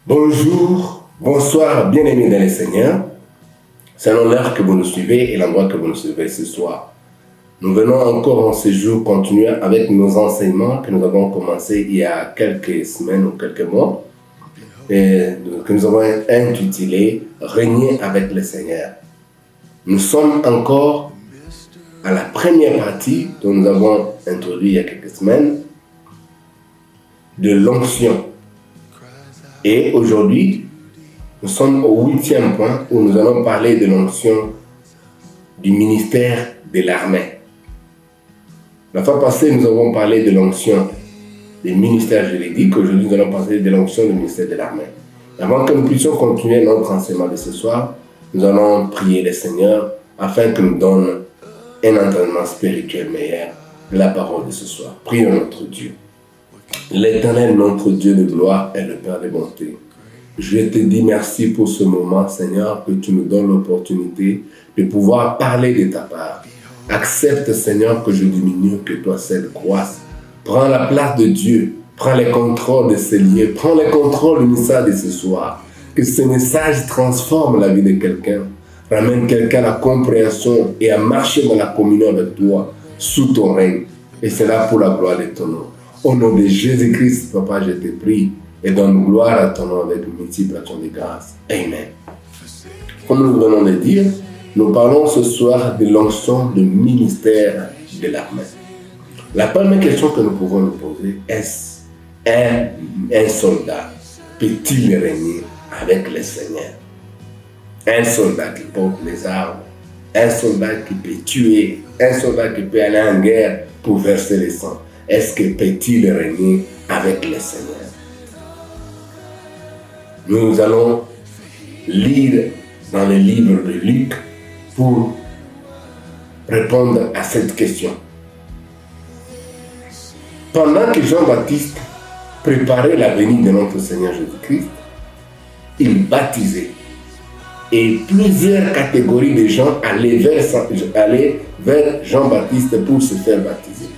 Bonjour, bonsoir, bien-aimés dans le Seigneur. C'est un honneur que vous nous suivez et l'endroit que vous nous suivez ce soir. Nous venons encore en séjour continuer avec nos enseignements que nous avons commencé il y a quelques semaines ou quelques mois et que nous avons intitulé « Régner avec le Seigneur ». Nous sommes encore à la première partie dont nous avons introduit il y a quelques semaines de l'onction. Et aujourd'hui, nous sommes au 8e point où nous allons parler de l'onction du ministère de l'armée. La fois passée, nous avons parlé de l'onction des ministères juridiques. Aujourd'hui, nous allons parler de l'onction du ministère de l'armée. Avant que nous puissions continuer notre enseignement de ce soir, nous allons prier le Seigneur afin qu'il nous donne un entraînement spirituel meilleur de la parole de ce soir. Prions notre Dieu. L'Éternel, notre Dieu de gloire, est le Père de bonté. Je te dis merci pour ce moment, Seigneur, que tu nous donnes l'opportunité de pouvoir parler de ta part. Accepte, Seigneur, que je diminue, que toi seul croisse. Prends la place de Dieu, prends le contrôle de ces lieux, prends le contrôle du message de ce soir. Que ce message transforme la vie de quelqu'un, ramène quelqu'un à la compréhension et à marcher dans la communion avec toi, sous ton règne. Et c'est là pour la gloire de ton nom. Au nom de Jésus-Christ, Papa, je te prie et donne gloire à ton nom avec multiples actions de grâce. Amen. Comme nous venons de dire, nous parlons ce soir de l'onction du ministère de l'armée. La première question que nous pouvons nous poser est un soldat peut-il régner avec le Seigneur? Un soldat qui porte les armes, un soldat qui peut tuer, un soldat qui peut aller en guerre pour verser le sang. Est-ce que peut-il régner avec le Seigneur? Nous allons lire dans le livre de Luc pour répondre à cette question. Pendant que Jean-Baptiste préparait la venue de notre Seigneur Jésus-Christ, il baptisait. Et plusieurs catégories de gens allaient vers Jean-Baptiste pour se faire baptiser.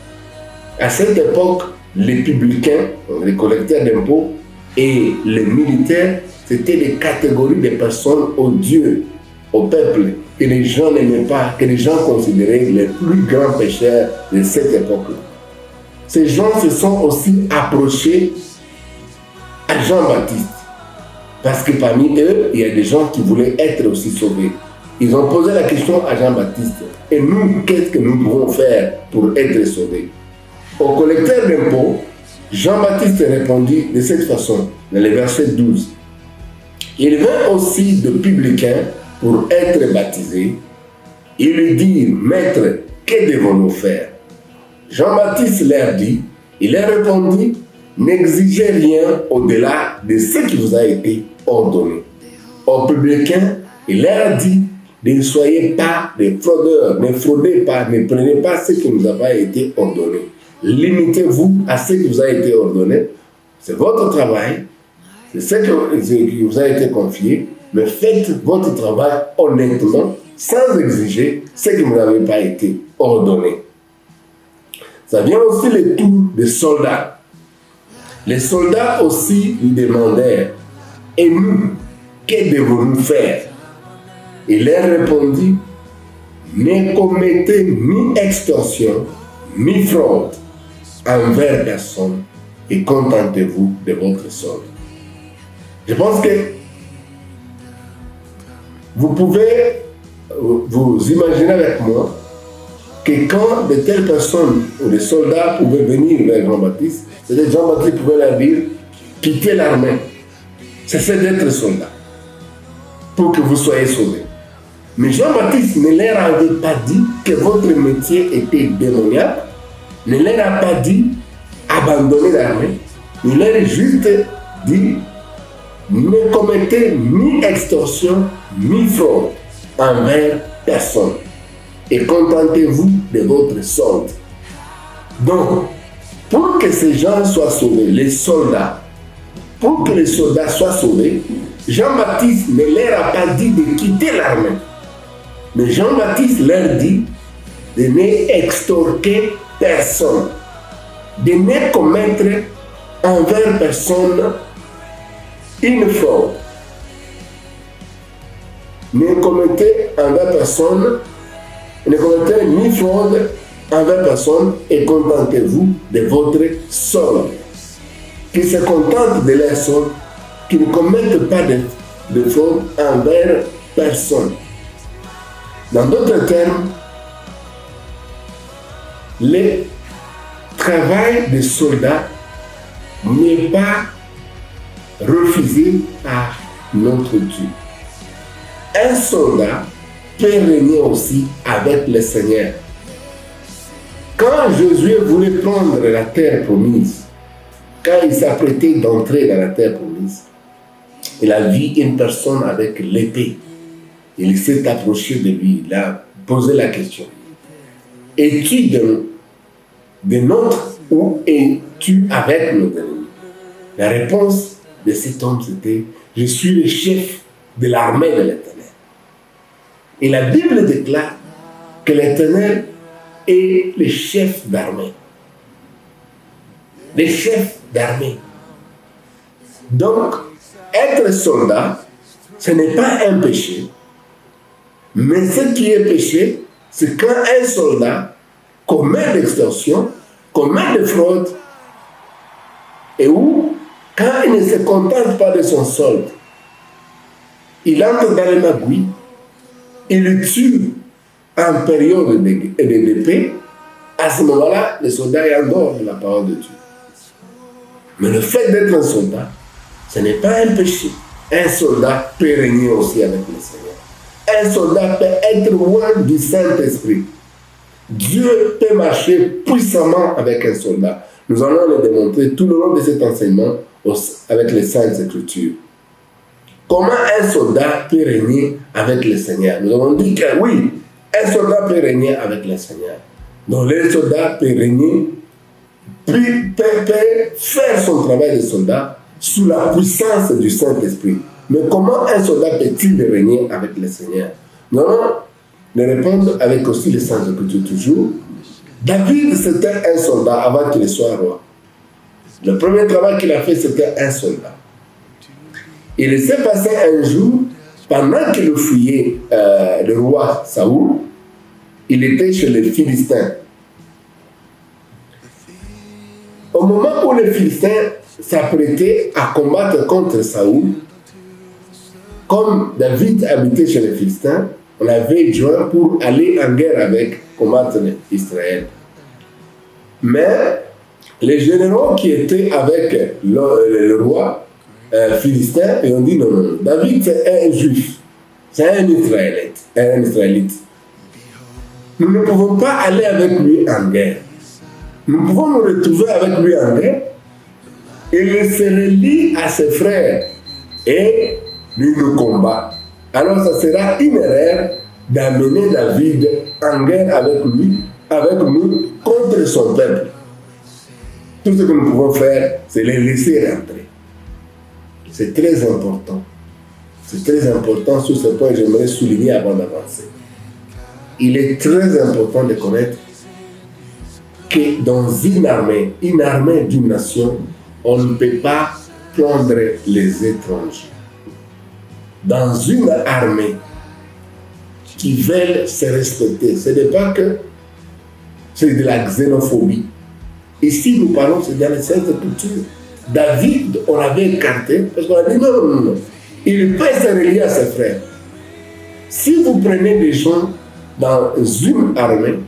À cette époque, les publicains, les collecteurs d'impôts et les militaires, c'était des catégories de personnes odieuses au peuple que les gens n'aimaient pas, que les gens considéraient les plus grands pécheurs de cette époque-là. Ces gens se sont aussi approchés à Jean-Baptiste parce que parmi eux, il y a des gens qui voulaient être aussi sauvés. Ils ont posé la question à Jean-Baptiste. Et nous, qu'est-ce que nous pouvons faire pour être sauvés? Au collecteur d'impôts, Jean-Baptiste répondit de cette façon, dans le verset 12. Il vint aussi de publicains pour être baptisés. Ils lui dirent, Maître, que devons-nous faire? Jean-Baptiste leur dit, il leur répondit, n'exigez rien au-delà de ce qui vous a été ordonné. Aux publicains, il leur dit, ne soyez pas des fraudeurs, ne fraudez pas, ne prenez pas ce qui nous a pas été ordonné. Limitez-vous à ce qui vous a été ordonné. C'est votre travail, c'est ce qui vous a été confié, mais faites votre travail honnêtement, sans exiger ce qui ne vous avait pas été ordonné. Ça vient aussi le tour des soldats. Les soldats aussi lui demandèrent, et nous, que devons-nous faire? Il leur répondit, ne commettez ni extorsion, ni fraude envers personne et contentez-vous de votre solde. Je pense que vous pouvez vous imaginer avec moi que quand de telles personnes ou des soldats pouvaient venir vers Jean-Baptiste, c'est-à-dire Jean-Baptiste pouvait leur dire, quittez l'armée, cessez d'être soldat pour que vous soyez sauvés. Mais Jean-Baptiste ne leur avait pas dit que votre métier était démoniaque, ne leur a pas dit abandonnez l'armée, il leur a juste dit ne commettez ni extorsion ni fraude envers personne et contentez-vous de votre solde. Donc, pour que ces gens soient sauvés, les soldats, pour que les soldats soient sauvés, Jean-Baptiste ne leur a pas dit de quitter l'armée. Mais Jean-Baptiste leur dit de ne extorquer personne, de ne commettre envers personne une fraude, ne commettez envers personne, ne commettez ni fraude envers personne et contentez-vous de votre solde. Qui se contentent de leur solde, qui ne commettent pas de fraude envers personne. Dans d'autres termes, le travail des soldats n'est pas refusé par notre Dieu. Un soldat peut régner aussi avec le Seigneur. Quand Josué voulait prendre la terre promise, quand il s'apprêtait d'entrer dans la terre promise, il a vu une personne avec l'épée. Il s'est approché de lui, il a posé la question. Es-tu de notre ou es-tu avec nos ennemis? La réponse de cet homme c'était, je suis le chef de l'armée de l'Éternel. Et la Bible déclare que l'Éternel est le chef d'armée. Le chef d'armée. Donc, être soldat, ce n'est pas un péché. Mais ce qui est péché, c'est quand un soldat commet l'extorsion, commet des fraudes, et où, quand il ne se contente pas de son solde, il entre dans les magouilles, il le tue en période de paix, à ce moment-là, le soldat est en dehors de la parole de Dieu. Mais le fait d'être un soldat, ce n'est pas un péché. Un soldat peut régner aussi avec le Seigneur. Un soldat peut être loin du Saint-Esprit. Dieu peut marcher puissamment avec un soldat. Nous allons le démontrer tout le long de cet enseignement avec les Saintes Écritures. Comment un soldat peut régner avec le Seigneur? Nous avons dit que oui, un soldat peut régner avec le Seigneur. Donc le soldat peut régner, peut faire son travail de soldat sous la puissance du Saint-Esprit. Mais comment un soldat peut-il régner avec le Seigneur? Nous allons le répondre avec aussi les Saintes Écritures toujours. David, c'était un soldat avant qu'il soit roi. Le premier travail qu'il a fait, c'était un soldat. Il s'est passé un jour, pendant qu'il fuyait le roi Saoul, il était chez les Philistins. Au moment où les Philistins s'apprêtaient à combattre contre Saoul, comme David habitait chez les Philistins, on avait joint pour aller en guerre avec, combattre Israël. Mais les généraux qui étaient avec le roi philistin, ils ont dit non, David c'est un juif, c'est un Israélite. Nous ne pouvons pas aller avec lui en guerre. Nous pouvons nous retrouver avec lui en guerre. Il se relie à ses frères et lui nous combat. Alors ça sera une erreur d'amener David en guerre avec nous, contre son peuple. Tout ce que nous pouvons faire, c'est les laisser rentrer. C'est très important. C'est très important sur ce point, j'aimerais souligner avant d'avancer. Il est très important de connaître que dans une armée d'une nation, on ne peut pas prendre les étrangers. Dans une armée qui veulent se respecter, ce n'est pas que c'est de la xénophobie. Ici, nous parlons, c'est dans les Saintes Écritures. David, on l'avait écarté parce qu'on a dit non. Il peut se relier à ses frères. Si vous prenez des gens dans une armée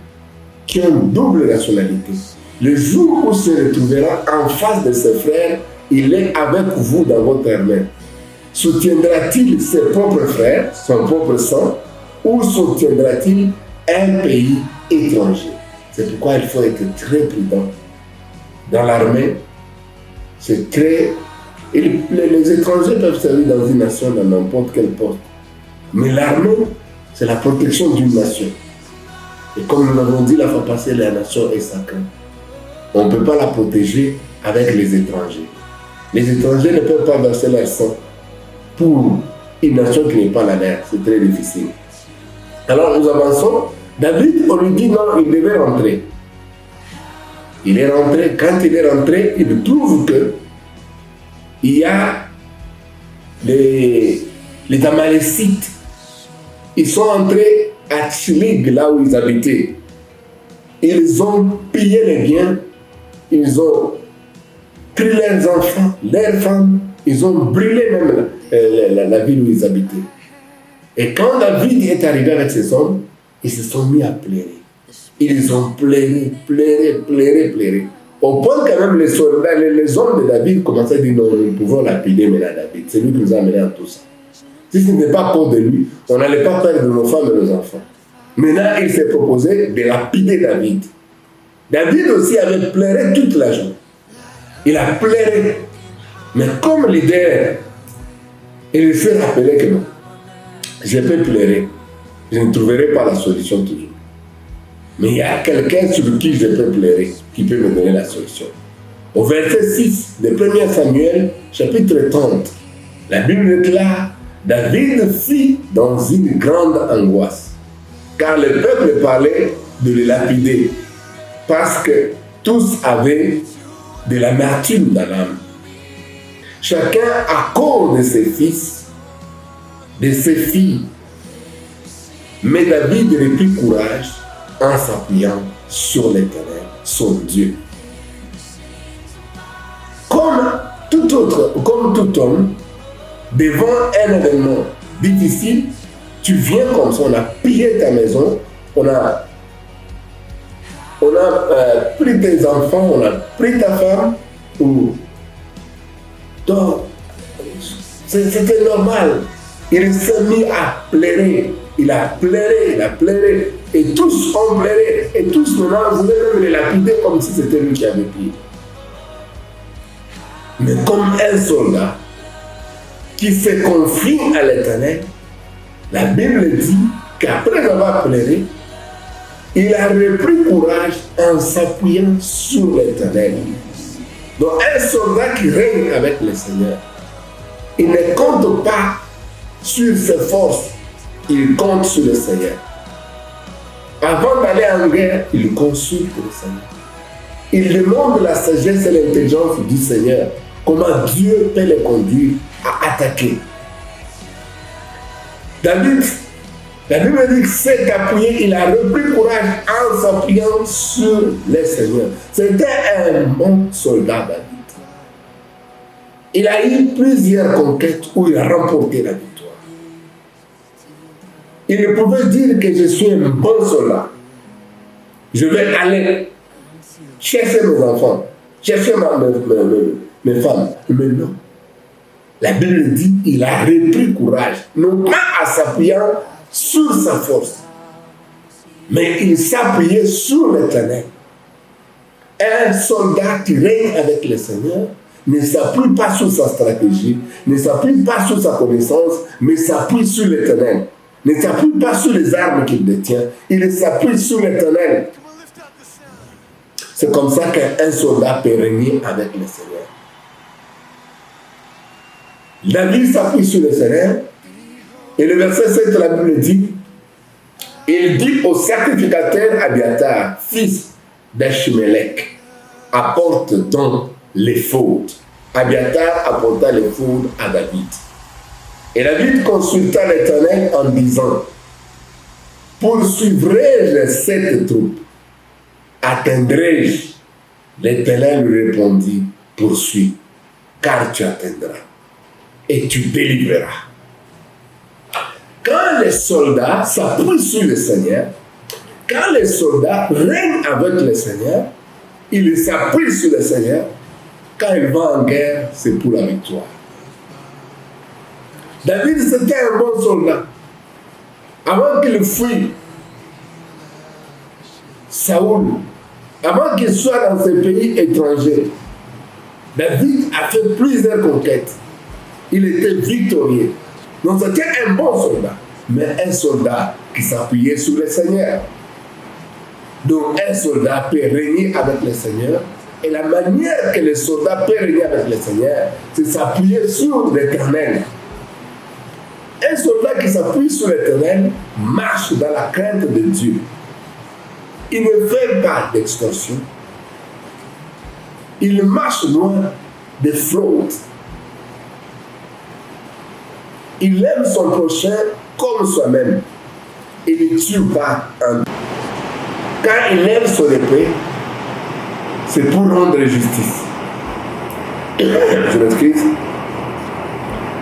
qui ont une double nationalité, le jour où il se retrouvera en face de ses frères, il est avec vous dans votre armée. Soutiendra-t-il ses propres frères, son propre sang, ou soutiendra-t-il un pays étranger? C'est pourquoi il faut être très prudent. Dans l'armée, c'est très... Les étrangers peuvent servir dans une nation, dans n'importe quel poste. Mais l'armée, c'est la protection d'une nation. Et comme nous l'avons dit la fois passée, la nation est sacrée. On ne peut pas la protéger avec les étrangers. Les étrangers ne peuvent pas verser leur sang pour une nation qui n'est pas la leur. C'est très difficile. Alors nous avançons. David, on lui dit non, il devait rentrer. Il est rentré. Quand il est rentré, il trouve que il y a les Amalécites, ils sont entrés à Tchilig, là où ils habitaient. Ils ont pillé les biens, ils ont pris leurs enfants, leurs femmes, ils ont brûlé même la ville où ils habitaient. Et quand David est arrivé avec ses hommes, ils se sont mis à pleurer. Ils ont pleuré. Au point quand même les soldats, les hommes de David commençaient à dire non, nous pouvons lapider maintenant David. C'est lui qui nous a amenés à tout ça. Si ce n'était pas pour de lui, on n'allait pas perdre nos femmes et nos enfants. Maintenant, il s'est proposé de lapider David. David aussi avait pleuré toute la journée. Il a pleuré. Mais comme leader, il s'est rappelé que non, je peux pleurer. Je ne trouverai pas la solution toujours. Mais il y a quelqu'un sur qui je peux pleurer, qui peut me donner la solution. Au verset 6 de 1 Samuel, chapitre 30, la Bible déclare, David fit dans une grande angoisse, car le peuple parlait de le lapider, parce que tous avaient de l'amertume dans l'âme. Chacun à cause de ses fils, de ses filles. Mais David reprit courage en s'appuyant sur l'Éternel, son Dieu. Comme tout homme, devant un événement difficile, tu viens comme ça, on a pillé ta maison, on a pris tes enfants, on a pris ta femme, donc c'était normal. Il s'est mis à pleurer. Il a pleuré, et tous ont pleuré, et tous maintenant voulaient même les lapider comme si c'était lui qui avait pillé. Mais comme un soldat qui se confie à l'Éternel, la Bible dit qu'après avoir pleuré, il a repris courage en s'appuyant sur l'Éternel. Donc un soldat qui règne avec le Seigneur, il ne compte pas sur ses forces, il compte sur le Seigneur. Avant d'aller en guerre, il consulte le Seigneur. Il demande la sagesse et l'intelligence du Seigneur, comment Dieu peut le conduire à attaquer. David, la Bible dit qu'il s'est appuyé, il a repris courage en s'appuyant sur le Seigneur. C'était un bon soldat, David. Il a eu plusieurs conquêtes où il a remporté la victoire. Il ne pouvait dire que je suis un bon soldat. Je vais aller chercher mes enfants, chercher mes femmes. Mais non. La Bible dit qu'il a repris courage, non pas en s'appuyant sur sa force, mais il s'appuyait sur l'Éternel. Un soldat qui règne avec le Seigneur ne s'appuie pas sur sa stratégie, ne s'appuie pas sur sa connaissance, mais s'appuie sur l'Éternel. Ne s'appuie pas sur les armes qu'il détient, il s'appuie sur l'Éternel. C'est comme ça qu'un soldat peut régner avec le Seigneur. David s'appuie sur le Seigneur, et le verset 7 de la Bible dit, il dit au sacrificateur Abiatar, fils d'Achimélec, apporte donc l'éphod. Abiatar apporta l'éphod à David. Et David consulta l'Éternel en disant, poursuivrai-je cette troupe? Atteindrai-je? L'Éternel lui répondit, poursuis, car tu atteindras et tu délivreras. Quand les soldats s'appuient sur le Seigneur, quand les soldats règnent avec le Seigneur, ils s'appuient sur le Seigneur. Quand ils vont en guerre, c'est pour la victoire. David, c'était un bon soldat. Avant qu'il fuit Saoul, avant qu'il soit dans ces pays étrangers, David a fait plusieurs conquêtes. Il était victorieux. Donc c'était un bon soldat, mais un soldat qui s'appuyait sur le Seigneur. Donc un soldat peut régner avec le Seigneur, et la manière que le soldat peut régner avec le Seigneur, c'est s'appuyer sur l'Éternel. Un soldat qui s'appuie sur l'Éternel marche dans la crainte de Dieu. Il ne fait pas d'extorsion. Il marche loin des fraudes. Il aime son prochain comme soi-même. Il ne tue pas un. Quand il lève son épée, c'est pour rendre justice. Je m'excuse.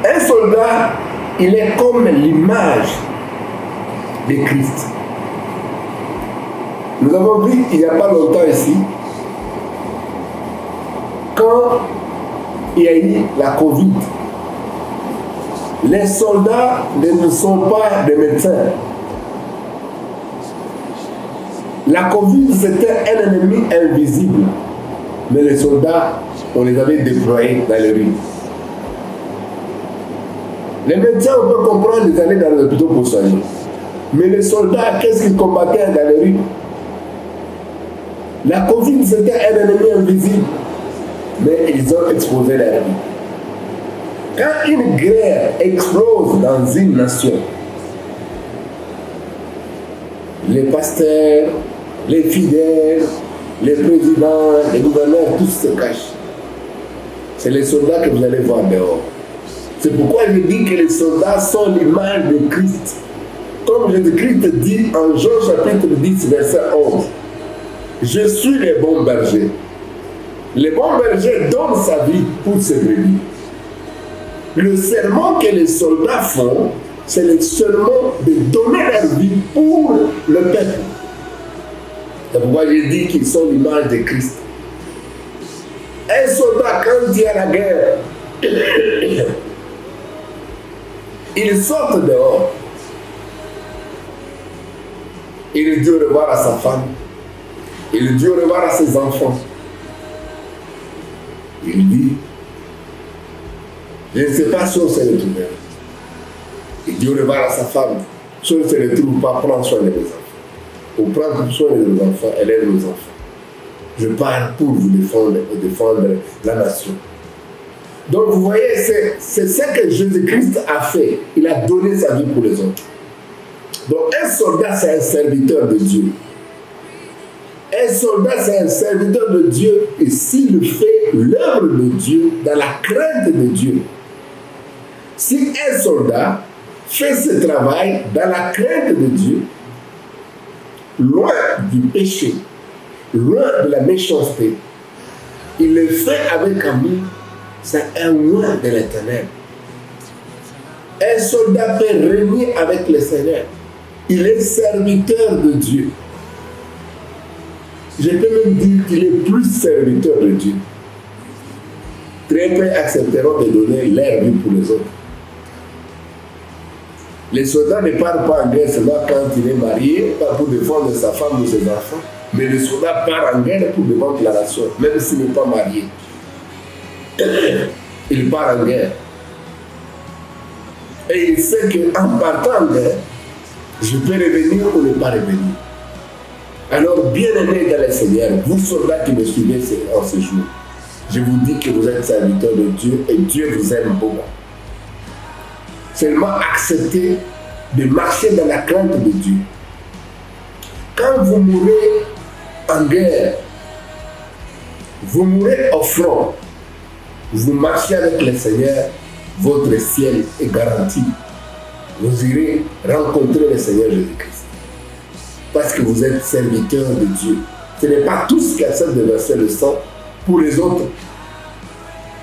Un soldat, il est comme l'image de Christ. Nous avons vu il n'y a pas longtemps ici, quand il y a eu la Covid, les soldats ne sont pas des médecins. La Covid, c'était un ennemi invisible. Mais les soldats, on les avait déployés dans les rues. Les médecins, on peut comprendre, ils allaient dans l'hôpital pour soigner. Mais les soldats, qu'est-ce qu'ils combattaient dans les rues? La Covid, c'était un ennemi invisible. Mais ils ont exposé la vie. Quand une guerre explose dans une nation, les pasteurs, les fidèles, les présidents, les gouverneurs, tous se cachent. C'est les soldats que vous allez voir dehors. C'est pourquoi je dis que les soldats sont l'image de Christ. Comme Jésus-Christ dit en Jean chapitre 10, verset 11. Je suis le bon berger. Le bon berger donne sa vie pour ses brebis. Le serment que les soldats font, c'est le serment de donner leur vie pour le peuple. C'est pourquoi je dis qu'ils sont l'image de Christ. Un soldat, quand il y a la guerre, il sort dehors. Il dit au revoir à sa femme. Il dit au revoir à ses enfants. Il dit, je ne sais pas si on se retrouve. Il dit au revoir à sa femme. Si on ne se retrouve pas, prends soin de mes enfants. Ou prendre soin de nos enfants, elle aide nos enfants. Je parle pour vous défendre et défendre la nation. Donc vous voyez, c'est ce que Jésus-Christ a fait. Il a donné sa vie pour les autres. Donc un soldat, c'est un serviteur de Dieu. Un soldat, c'est un serviteur de Dieu. Et s'il fait l'œuvre de Dieu, dans la crainte de Dieu. Si un soldat fait ce travail dans la crainte de Dieu, loin du péché, loin de la méchanceté, il le fait avec amour, c'est un loin de l'Éternel. Un soldat peut régner avec le Seigneur. Il est serviteur de Dieu. Je peux même dire qu'il est plus serviteur de Dieu. Très peu accepteront de donner leur vie pour les autres. Les soldats ne partent pas en guerre seulement quand il est marié, pas pour défendre sa femme ou ses enfants, mais le soldat part en guerre pour défendre la nation, même s'il n'est pas marié. Il part en guerre. Et il sait qu'en partant en guerre, je peux revenir ou ne pas revenir. Alors, bien-aimés dans le Seigneur, vous soldats qui me suivez en ce jour, je vous dis que vous êtes serviteurs de Dieu et Dieu vous aime beaucoup. Seulement acceptez de marcher dans la crainte de Dieu. Quand vous mourrez en guerre, vous mourrez au front, vous marchez avec le Seigneur, votre ciel est garanti. Vous irez rencontrer le Seigneur Jésus-Christ. Parce que vous êtes serviteurs de Dieu. Ce n'est pas tous qui acceptent de verser le sang pour les autres.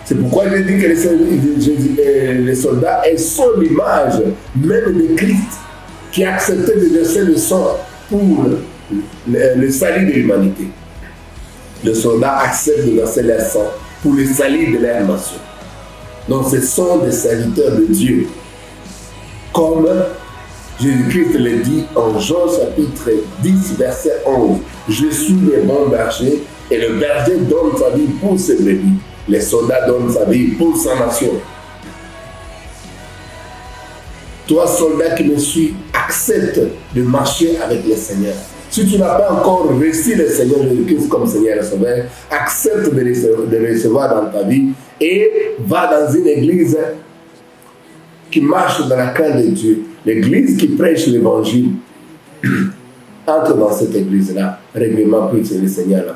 C'est pourquoi je dis que les soldats sont l'image même de Christ qui a accepté de verser le sang pour le salut de l'humanité. Les soldats acceptent de verser leur sang pour le salut de leur nation. Donc ce sont des serviteurs de Dieu. Comme Jésus-Christ le dit en Jean chapitre 10, verset 11. Je suis le bon berger et le berger donne sa vie pour ses brebis. Les soldats donnent sa vie pour sa nation. Toi, soldat qui me suis, accepte de marcher avec le Seigneur. Si tu n'as pas encore reçu le Seigneur Jésus-Christ comme Seigneur et Sauveur, accepte de le recevoir dans ta vie et va dans une église qui marche dans la crainte de Dieu. L'église qui prêche l'évangile. Entre dans cette église-là, régulièrement prie le Seigneur là.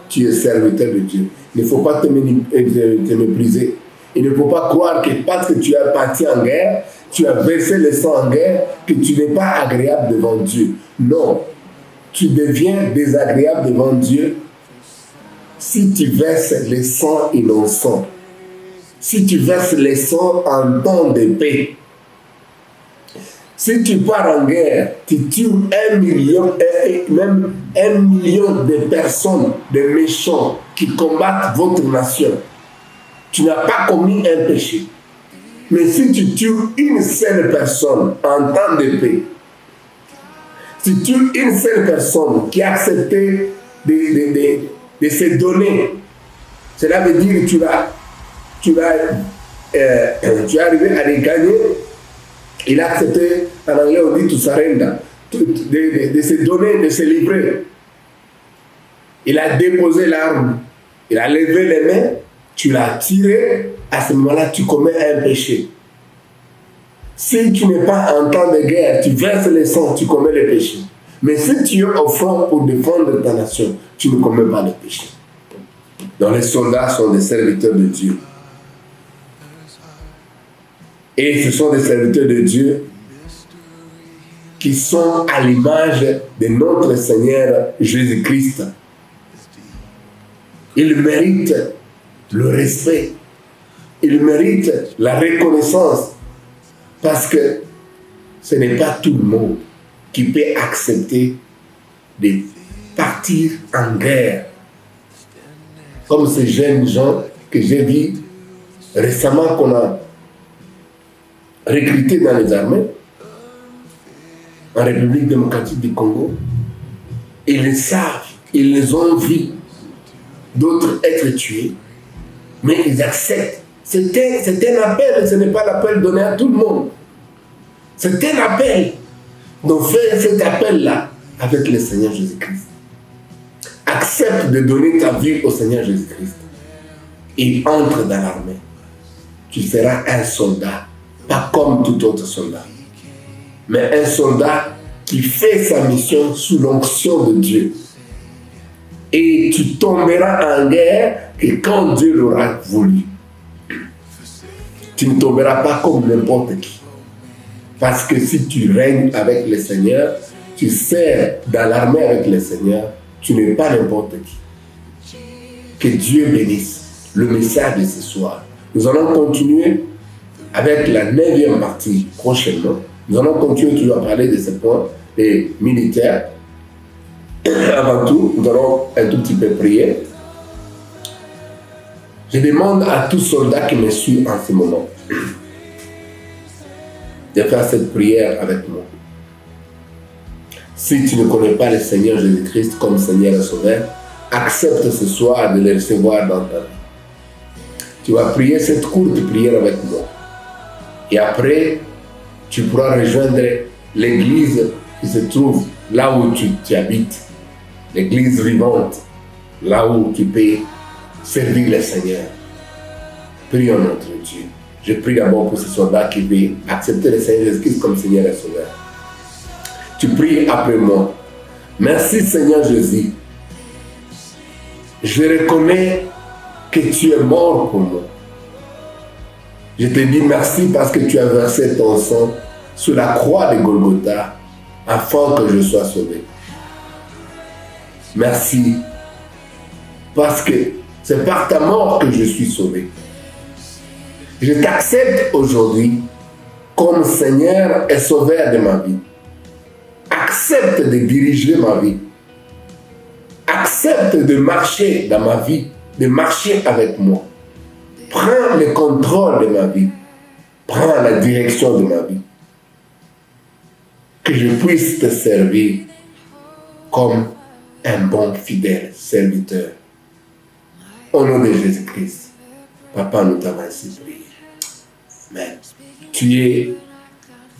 Tu es serviteur de Dieu. Il ne faut pas te mépriser. Il ne faut pas croire que parce que tu es parti en guerre, tu as versé le sang en guerre, que tu n'es pas agréable devant Dieu. Non, tu deviens désagréable devant Dieu si tu verses le sang innocent. Si tu verses le sang en temps de paix. Si tu pars en guerre, tu tues 1 million, même 1 million de personnes, de méchants qui combattent votre nation. Tu n'as pas commis un péché. Mais si tu tues une seule personne en temps de paix, si tu tues une seule personne qui a accepté de se donner, cela veut dire que tu es arrivé à les gagner. Il a accepté, en anglais on dit to surrender, de se donner, de se livrer. Il a déposé l'arme, il a levé les mains, tu l'as tiré, à ce moment-là tu commets un péché. Si tu n'es pas en temps de guerre, tu verses le sang, tu commets le péché. Mais si tu es au front pour défendre ta nation, tu ne commets pas le péché. Donc les soldats sont des serviteurs de Dieu. Et ce sont des serviteurs de Dieu qui sont à l'image de notre Seigneur Jésus-Christ. Ils méritent le respect. Ils méritent la reconnaissance. Parce que ce n'est pas tout le monde qui peut accepter de partir en guerre. Comme ces jeunes gens que j'ai vus récemment qu'on a recrutés dans les armées, en République démocratique du Congo. Ils le savent, ils les ont vus, d'autres être tués, mais ils acceptent. C'est un appel, ce n'est pas l'appel donné à tout le monde. C'est un appel. Donc fais cet appel-là avec le Seigneur Jésus-Christ. Accepte de donner ta vie au Seigneur Jésus-Christ. Et entre dans l'armée. Tu seras un soldat, pas comme tout autre soldat, mais un soldat qui fait sa mission sous l'onction de Dieu. Et tu tomberas en guerre que quand Dieu l'aura voulu. Tu ne tomberas pas comme n'importe qui. Parce que si tu règnes avec le Seigneur, tu sers dans l'armée avec le Seigneur, tu n'es pas n'importe qui. Que Dieu bénisse le message de ce soir. Nous allons continuer avec la 9e partie prochainement. Nous allons continuer toujours à parler de ce point des militaires. Avant tout, nous allons un tout petit peu prier. Je demande à tout soldat qui me suit en ce moment de faire cette prière avec moi. Si tu ne connais pas le Seigneur Jésus-Christ comme Seigneur et Sauveur, accepte ce soir de le recevoir dans ta vie. Tu vas prier cette courte prière avec moi. Et après, tu pourras rejoindre l'église qui se trouve là où tu habites. L'église vivante, là où tu peux servir le Seigneur. Prions notre Dieu. Je prie d'abord pour ce soldat qui veut accepter le Seigneur Jésus-Christ comme Seigneur et Sauveur. Tu pries après moi. Merci Seigneur Jésus. Je reconnais que tu es mort pour moi. Je te dis merci parce que tu as versé ton sang sur la croix de Golgotha afin que je sois sauvé. Merci parce que c'est par ta mort que je suis sauvé. Je t'accepte aujourd'hui comme Seigneur et Sauveur de ma vie. Accepte de diriger ma vie. Accepte de marcher dans ma vie, de marcher avec moi. Prends le contrôle de ma vie. Prends la direction de ma vie. Que je puisse te servir comme un bon fidèle serviteur. Au nom de Jésus-Christ, Papa, nous t'avons ainsi prié. Amen. Tu es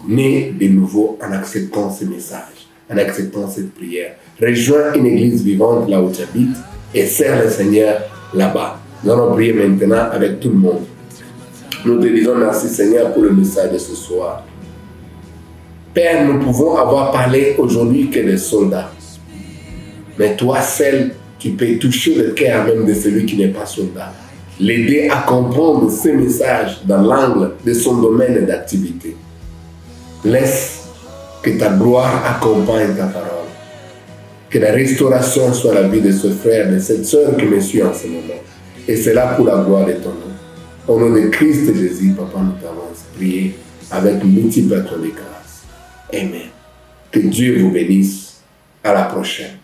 né de nouveau en acceptant ce message, en acceptant cette prière. Rejoins une église vivante là où tu habites et sers le Seigneur là-bas. Nous allons prier maintenant avec tout le monde. Nous te disons merci Seigneur pour le message de ce soir. Père, nous pouvons avoir parlé aujourd'hui que des soldats. Mais toi seul, tu peux toucher le cœur même de celui qui n'est pas soldat. l'aider à comprendre ces messages dans l'angle de son domaine d'activité. Laisse que ta gloire accompagne ta parole. Que la restauration soit la vie de ce frère, de cette sœur qui me suit en ce moment. Et c'est là pour la gloire de ton nom. Au nom de Christ Jésus, Papa, nous t'avons prié avec multiples actions de grâce. Amen. Que Dieu vous bénisse. À la prochaine.